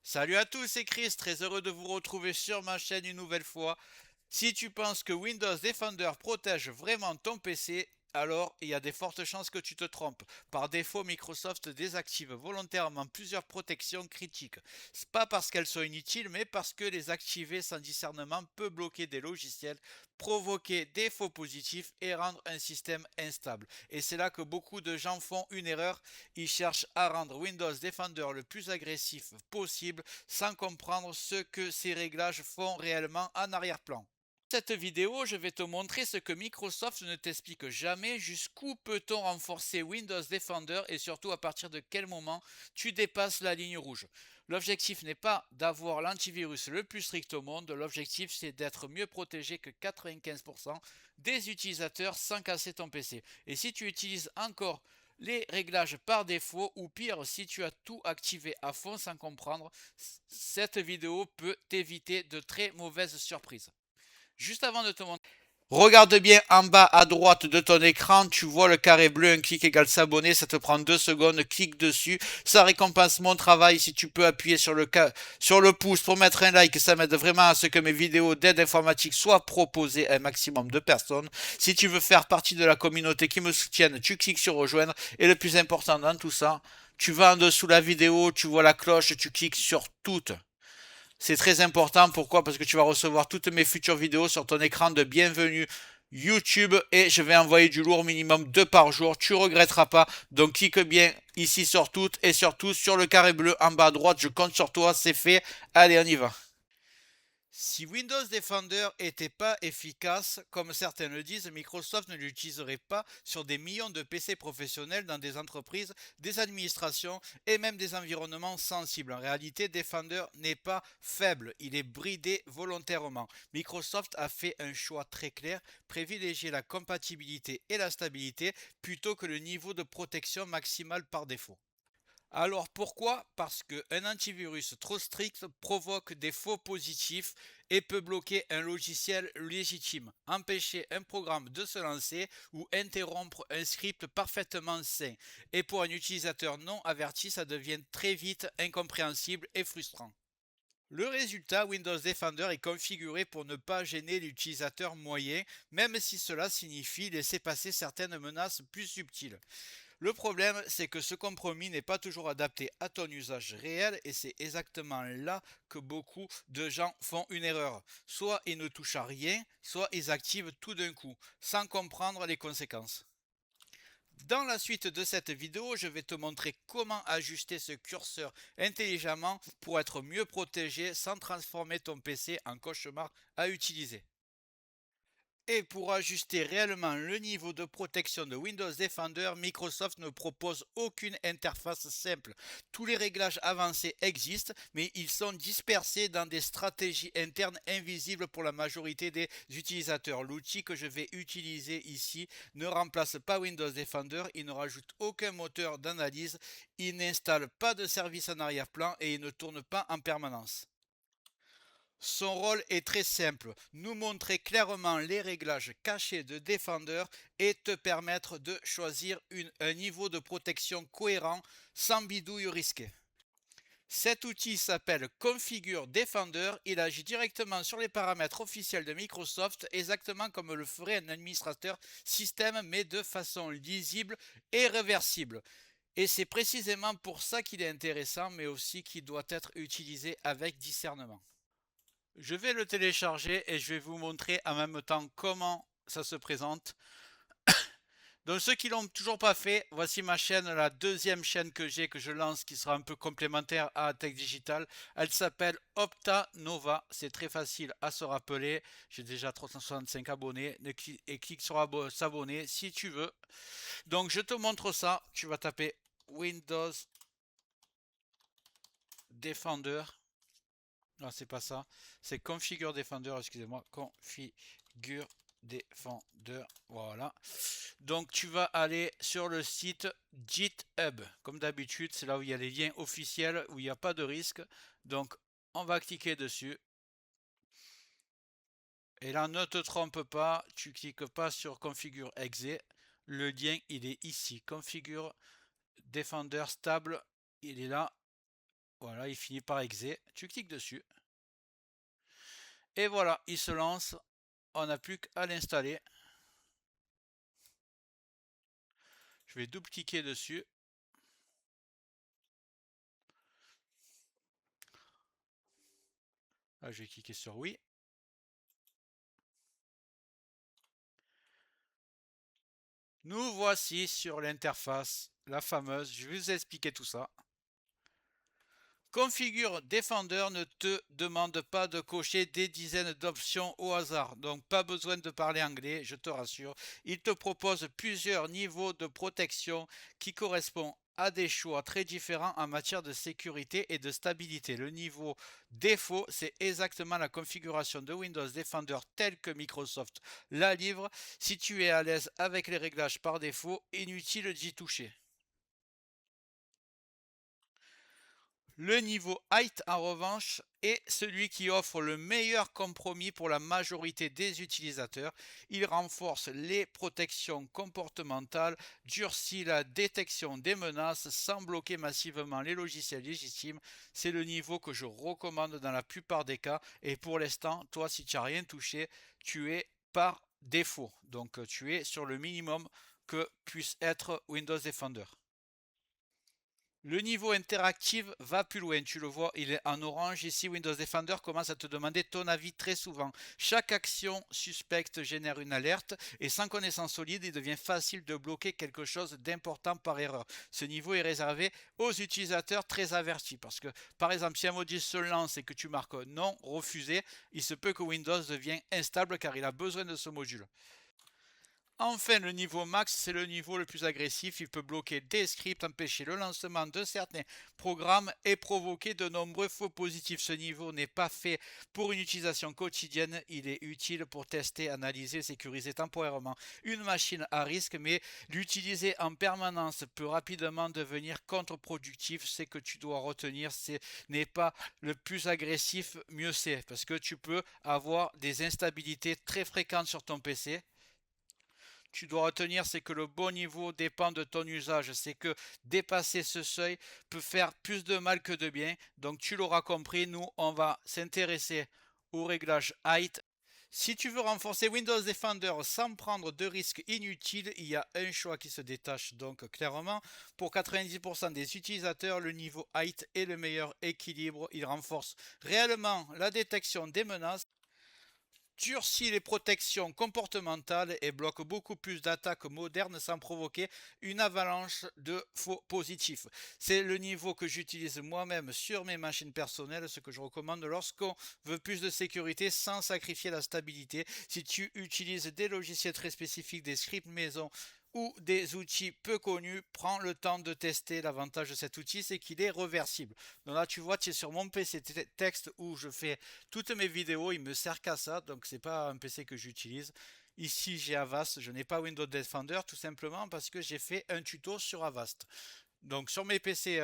Salut à tous, c'est Chris, très heureux de vous retrouver sur ma chaîne une nouvelle fois. Si tu penses que Windows Defender protège vraiment ton PC, alors il y a des fortes chances que tu te trompes. Par défaut, Microsoft désactive volontairement plusieurs protections critiques. C'est pas parce qu'elles sont inutiles, mais parce que les activer sans discernement peut bloquer des logiciels, provoquer des faux positifs et rendre un système instable. Et c'est là que beaucoup de gens font une erreur. Ils cherchent à rendre Windows Defender le plus agressif possible sans comprendre ce que ces réglages font réellement en arrière-plan. Dans cette vidéo, je vais te montrer ce que Microsoft ne t'explique jamais, jusqu'où peut-on renforcer Windows Defender et surtout à partir de quel moment tu dépasses la ligne rouge. L'objectif n'est pas d'avoir l'antivirus le plus strict au monde, l'objectif c'est d'être mieux protégé que 95% des utilisateurs sans casser ton PC. Et si tu utilises encore les réglages par défaut ou pire si tu as tout activé à fond sans comprendre, cette vidéo peut t'éviter de très mauvaises surprises. Juste avant de te montrer, regarde bien en bas à droite de ton écran, tu vois le carré bleu, un clic égale s'abonner, ça te prend 2 secondes, clique dessus, ça récompense mon travail. Si tu peux appuyer sur le pouce pour mettre un like, ça m'aide vraiment à ce que mes vidéos d'aide informatique soient proposées à un maximum de personnes. Si tu veux faire partie de la communauté qui me soutienne, tu cliques sur rejoindre, et le plus important dans tout ça, tu vas en dessous la vidéo, tu vois la cloche, tu cliques sur toutes. C'est très important. Pourquoi? Parce que tu vas recevoir toutes mes futures vidéos sur ton écran de bienvenue YouTube et je vais envoyer du lourd minimum 2 par jour. Tu regretteras pas. Donc clique bien ici sur toutes et surtout sur le carré bleu en bas à droite. Je compte sur toi. C'est fait. Allez, on y va. Si Windows Defender n'était pas efficace, comme certains le disent, Microsoft ne l'utiliserait pas sur des millions de PC professionnels dans des entreprises, des administrations et même des environnements sensibles. En réalité, Defender n'est pas faible, il est bridé volontairement. Microsoft a fait un choix très clair, privilégier la compatibilité et la stabilité plutôt que le niveau de protection maximale par défaut. Alors pourquoi? Parce qu'un antivirus trop strict provoque des faux positifs et peut bloquer un logiciel légitime, empêcher un programme de se lancer ou interrompre un script parfaitement sain. Et pour un utilisateur non averti, ça devient très vite incompréhensible et frustrant. Le résultat, Windows Defender est configuré pour ne pas gêner l'utilisateur moyen, même si cela signifie laisser passer certaines menaces plus subtiles. Le problème, c'est que ce compromis n'est pas toujours adapté à ton usage réel et c'est exactement là que beaucoup de gens font une erreur. Soit ils ne touchent à rien, soit ils activent tout d'un coup, sans comprendre les conséquences. Dans la suite de cette vidéo, je vais te montrer comment ajuster ce curseur intelligemment pour être mieux protégé sans transformer ton PC en cauchemar à utiliser. Et pour ajuster réellement le niveau de protection de Windows Defender, Microsoft ne propose aucune interface simple. Tous les réglages avancés existent, mais ils sont dispersés dans des stratégies internes invisibles pour la majorité des utilisateurs. L'outil que je vais utiliser ici ne remplace pas Windows Defender, il ne rajoute aucun moteur d'analyse, il n'installe pas de service en arrière-plan et il ne tourne pas en permanence. Son rôle est très simple, nous montrer clairement les réglages cachés de Defender et te permettre de choisir un niveau de protection cohérent sans bidouille risqué. Cet outil s'appelle Configure Defender, il agit directement sur les paramètres officiels de Microsoft, exactement comme le ferait un administrateur système, mais de façon lisible et réversible. Et c'est précisément pour ça qu'il est intéressant, mais aussi qu'il doit être utilisé avec discernement. Je vais le télécharger et je vais vous montrer en même temps comment ça se présente. Donc ceux qui l'ont toujours pas fait, voici ma chaîne, la deuxième chaîne que j'ai, que je lance, qui sera un peu complémentaire à Tech Digital. Elle s'appelle Opta Nova. C'est très facile à se rappeler. J'ai déjà 365 abonnés. Et clique sur s'abonner si tu veux. Donc je te montre ça. Tu vas taper Windows Defender. Non, c'est pas ça. C'est Configure Defender, excusez-moi. Configure Defender. Voilà. Donc, tu vas aller sur le site GitHub. Comme d'habitude, c'est là où il y a les liens officiels, où il n'y a pas de risque. Donc, on va cliquer dessus. Et là, ne te trompe pas, tu cliques pas sur configure exe. Le lien, il est ici. Configure Defender stable, il est là. Voilà, il finit par exe. Tu cliques dessus. Et voilà, il se lance. On n'a plus qu'à l'installer. Je vais double-cliquer dessus. Là, je vais cliquer sur oui. Nous voici sur l'interface, la fameuse. Je vais vous expliquer tout ça. Configure Defender ne te demande pas de cocher des dizaines d'options au hasard, donc pas besoin de parler anglais, je te rassure. Il te propose plusieurs niveaux de protection qui correspondent à des choix très différents en matière de sécurité et de stabilité. Le niveau défaut, c'est exactement la configuration de Windows Defender telle que Microsoft la livre. Si tu es à l'aise avec les réglages par défaut, inutile d'y toucher. Le niveau height, en revanche, est celui qui offre le meilleur compromis pour la majorité des utilisateurs. Il renforce les protections comportementales, durcit la détection des menaces sans bloquer massivement les logiciels légitimes. C'est le niveau que je recommande dans la plupart des cas. Et pour l'instant, toi, si tu n'as rien touché, tu es par défaut. Donc, tu es sur le minimum que puisse être Windows Defender. Le niveau interactif va plus loin, tu le vois, il est en orange. Ici, Windows Defender commence à te demander ton avis très souvent. Chaque action suspecte génère une alerte et sans connaissance solide, il devient facile de bloquer quelque chose d'important par erreur. Ce niveau est réservé aux utilisateurs très avertis parce que, par exemple, si un module se lance et que tu marques non, refusé, il se peut que Windows devienne instable car il a besoin de ce module. Enfin, le niveau max, c'est le niveau le plus agressif. Il peut bloquer des scripts, empêcher le lancement de certains programmes et provoquer de nombreux faux positifs. Ce niveau n'est pas fait pour une utilisation quotidienne. Il est utile pour tester, analyser, sécuriser temporairement une machine à risque, mais l'utiliser en permanence peut rapidement devenir contre-productif. Ce que tu dois retenir, ce n'est pas le plus agressif, mieux c'est, parce que tu peux avoir des instabilités très fréquentes sur ton PC. Tu dois retenir, c'est que le bon niveau dépend de ton usage. C'est que dépasser ce seuil peut faire plus de mal que de bien. Donc tu l'auras compris, nous, on va s'intéresser au réglage height. Si tu veux renforcer Windows Defender sans prendre de risques inutiles, il y a un choix qui se détache donc clairement. Pour 90% des utilisateurs, le niveau height est le meilleur équilibre. Il renforce réellement la détection des menaces, durcit les protections comportementales et bloque beaucoup plus d'attaques modernes sans provoquer une avalanche de faux positifs. C'est le niveau que j'utilise moi-même sur mes machines personnelles, ce que je recommande lorsqu'on veut plus de sécurité sans sacrifier la stabilité. Si tu utilises des logiciels très spécifiques, des scripts maison ou des outils peu connus, prends le temps de tester. L'avantage de cet outil, c'est qu'il est réversible. Donc là, tu vois, tu es sur mon PC texte où je fais toutes mes vidéos, il me sert qu'à ça, donc c'est pas un PC que j'utilise. Ici, j'ai Avast, je n'ai pas Windows Defender tout simplement parce que j'ai fait un tuto sur Avast. Donc sur mes PC,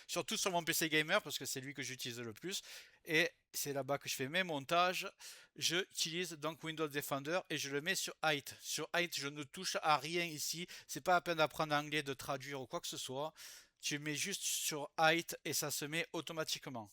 surtout sur mon PC gamer parce que c'est lui que j'utilise le plus et c'est là-bas que je fais mes montages. J'utilise donc Windows Defender et je le mets sur Height. Sur Height, je ne touche à rien ici. C'est pas la peine d'apprendre anglais, de traduire ou quoi que ce soit. Tu mets juste sur Height et ça se met automatiquement.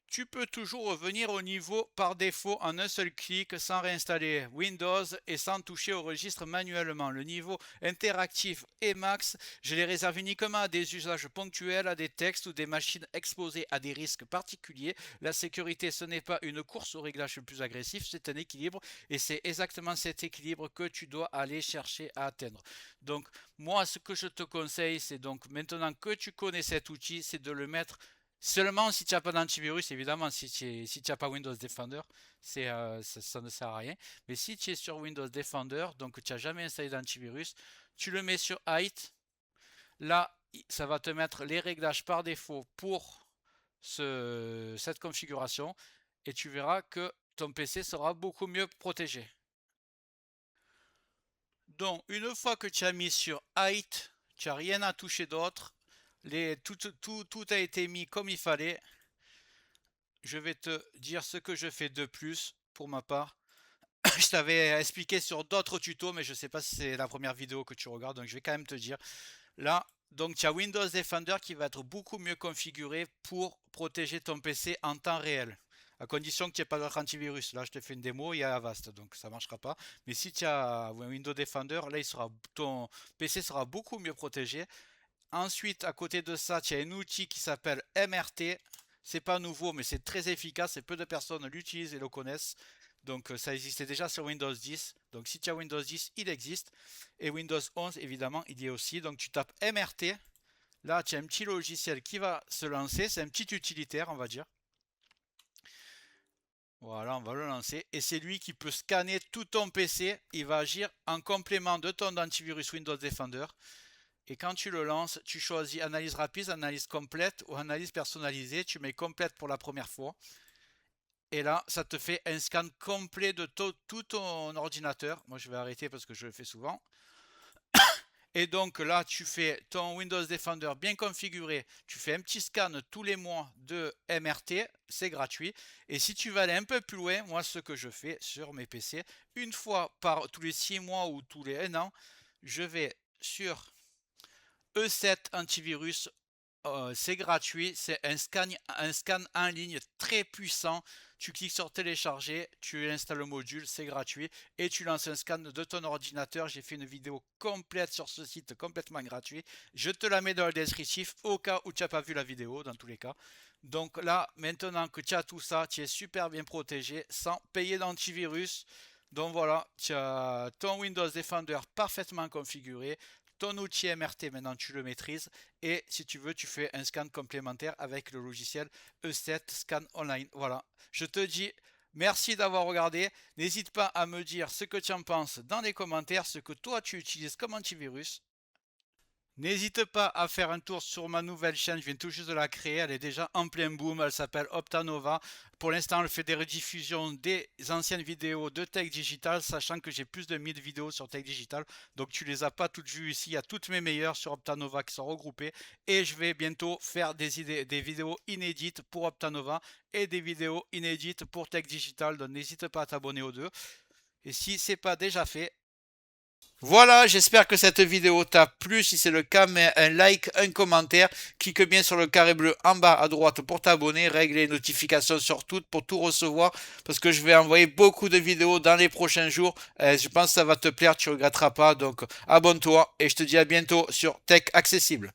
Tu peux toujours revenir au niveau par défaut en un seul clic sans réinstaller Windows et sans toucher au registre manuellement. Le niveau interactif et max, je les réserve uniquement à des usages ponctuels, à des textes ou des machines exposées à des risques particuliers. La sécurité, ce n'est pas une course au réglage le plus agressif, c'est un équilibre et c'est exactement cet équilibre que tu dois aller chercher à atteindre. Donc moi, ce que je te conseille, c'est donc maintenant que tu connais cet outil, c'est de le mettre seulement si tu n'as pas d'antivirus, évidemment, si tu n'as pas Windows Defender, ça ne sert à rien. Mais si tu es sur Windows Defender, donc tu n'as jamais installé d'antivirus, tu le mets sur Height. Là, ça va te mettre les réglages par défaut pour cette configuration. Et tu verras que ton PC sera beaucoup mieux protégé. Donc, une fois que tu as mis sur Height, tu n'as rien à toucher d'autre. Tout a été mis comme il fallait. je vais te dire ce que je fais de plus pour ma part. Je t'avais expliqué sur d'autres tutos, mais je ne sais pas si c'est la première vidéo que tu regardes, donc je vais quand même te dire. Là, donc tu as Windows Defender qui va être beaucoup mieux configuré pour protéger ton PC en temps réel. À condition que tu n'aies pas d'autre antivirus. Là, je te fais une démo, il y a Avast, donc ça ne marchera pas. Mais si tu as Windows Defender, là, ton PC sera beaucoup mieux protégé. Ensuite, à côté de ça, tu as un outil qui s'appelle MRT. C'est pas nouveau, mais c'est très efficace et peu de personnes l'utilisent et le connaissent. Donc ça existait déjà sur Windows 10. Donc si tu as Windows 10, il existe. Et Windows 11, évidemment, il y est aussi. Donc tu tapes MRT. Là, tu as un petit logiciel qui va se lancer. C'est un petit utilitaire, on va dire. Voilà, on va le lancer. Et c'est lui qui peut scanner tout ton PC. Il va agir en complément de ton antivirus Windows Defender. Et quand tu le lances, tu choisis analyse rapide, analyse complète ou analyse personnalisée. Tu mets complète pour la première fois. Et là, ça te fait un scan complet de tout ton ordinateur. Moi, je vais arrêter parce que je le fais souvent. Et donc là, tu fais ton Windows Defender bien configuré. Tu fais un petit scan tous les mois de MRT. C'est gratuit. Et si tu veux aller un peu plus loin, moi, ce que je fais sur mes PC, une fois par tous les 6 mois ou tous les 1 an, je vais sur E7 antivirus. C'est gratuit, c'est un scan en ligne très puissant. Tu cliques sur télécharger, tu installes le module, c'est gratuit et tu lances un scan de ton ordinateur. J'ai fait une vidéo complète sur ce site, complètement gratuit. Je te la mets dans le descriptif au cas où tu n'as pas vu la vidéo, dans tous les cas. Donc là, maintenant que tu as tout ça, tu es super bien protégé sans payer d'antivirus. Donc voilà, tu as ton Windows Defender parfaitement configuré. Ton outil MRT, maintenant tu le maîtrises. Et si tu veux, tu fais un scan complémentaire avec le logiciel E7 Scan Online. Voilà. Je te dis merci d'avoir regardé. N'hésite pas à me dire ce que tu en penses dans les commentaires, ce que toi tu utilises comme antivirus. N'hésite pas à faire un tour sur ma nouvelle chaîne, je viens tout juste de la créer, elle est déjà en plein boom, elle s'appelle Optanova. Pour l'instant, elle fait des rediffusions des anciennes vidéos de Tech Digital, sachant que j'ai plus de 1000 vidéos sur Tech Digital. Donc tu les as pas toutes vues ici, il y a toutes mes meilleures sur Optanova qui sont regroupées. Et je vais bientôt faire des vidéos inédites pour Optanova et des vidéos inédites pour Tech Digital. Donc n'hésite pas à t'abonner aux deux. Et si ce n'est pas déjà fait, voilà, j'espère que cette vidéo t'a plu. Si c'est le cas, mets un like, un commentaire. Clique bien sur le carré bleu en bas à droite pour t'abonner. Règle les notifications sur toutes pour tout recevoir. Parce que je vais envoyer beaucoup de vidéos dans les prochains jours. Je pense que ça va te plaire, tu ne regretteras pas. Donc abonne-toi et je te dis à bientôt sur Tech Accessible.